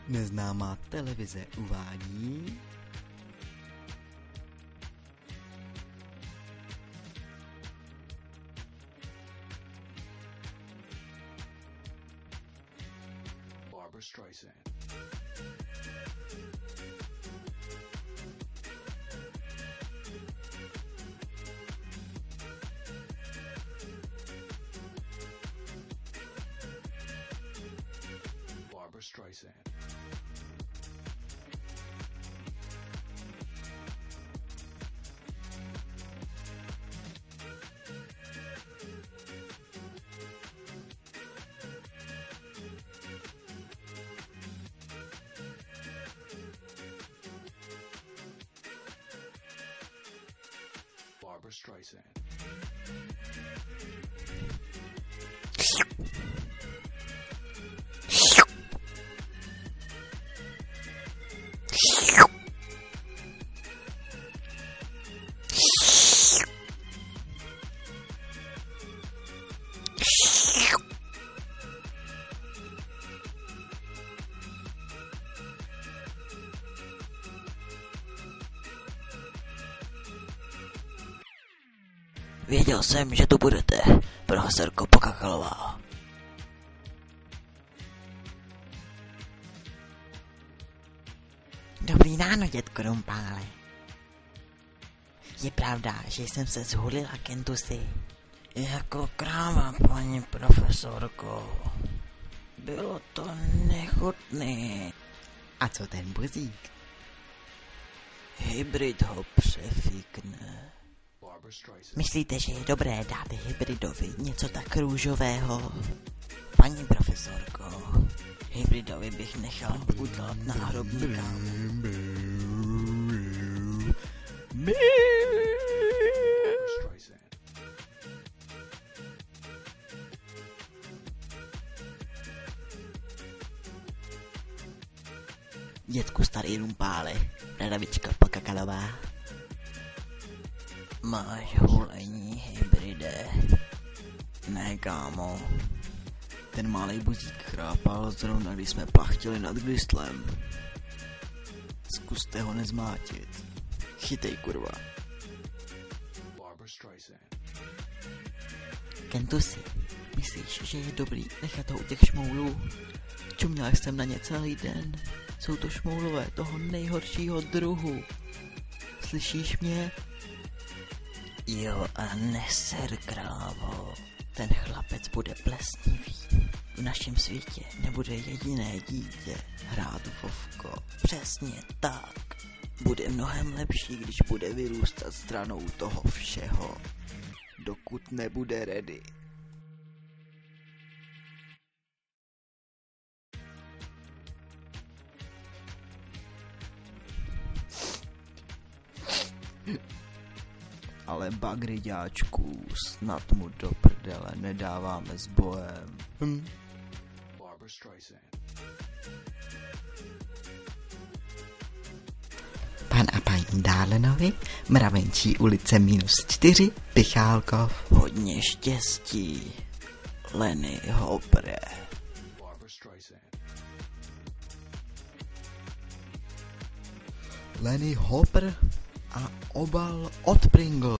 Neznámá televize uvádí Barbra Streisand. Barbra Streisand. Barbra Streisand. Věděl jsem, že tu budete, profesorko Pokakalová. Dobrý ráno, dětko Rumpále. Je pravda, že jsem se zhulila, Kentusy? Jako kráva, paní profesorko. Bylo to nechutný. A co ten buzík? Hybrid ho přefíkne. Barbra Streisand. Myslíte, že je dobré dát hybridovi něco tak růžového? Paní profesorko, hybridovi bych nechal udělat náhrobní kámen. Barbra Streisand. Dětku starý Rumpále, radavička Pokakalová. Máš hulení, hybride? Ne, kámo. Ten malej buzík chrápal zrovna, když jsme plachtili nad Gristlem. Zkuste ho nezmátit. Chytej, kurva. Barbra Streisand. Kentusy, myslíš, že je dobrý nechat ho u těch šmoulů? Čuměl jsem na ně celý den. Jsou to šmoulové toho nejhoršího druhu. Slyšíš mě? Jo a neser, krávo. Ten chlapec bude plesnivý. V našem světě nebude jediné dítě hrát fovko. Přesně tak. Bude mnohem lepší, když bude vyrůstat stranou toho všeho. Dokud nebude ready. Ale bagry, děáčku, snad mu do prdele nedáváme s bojem. Barbra Streisand. Pan a paní Dálenovi, Mravenčí ulice -4, Pichálkov. Hodně štěstí, Lenny Hopre. Barbra Streisand. Lenny Hopper a obal od Pringle.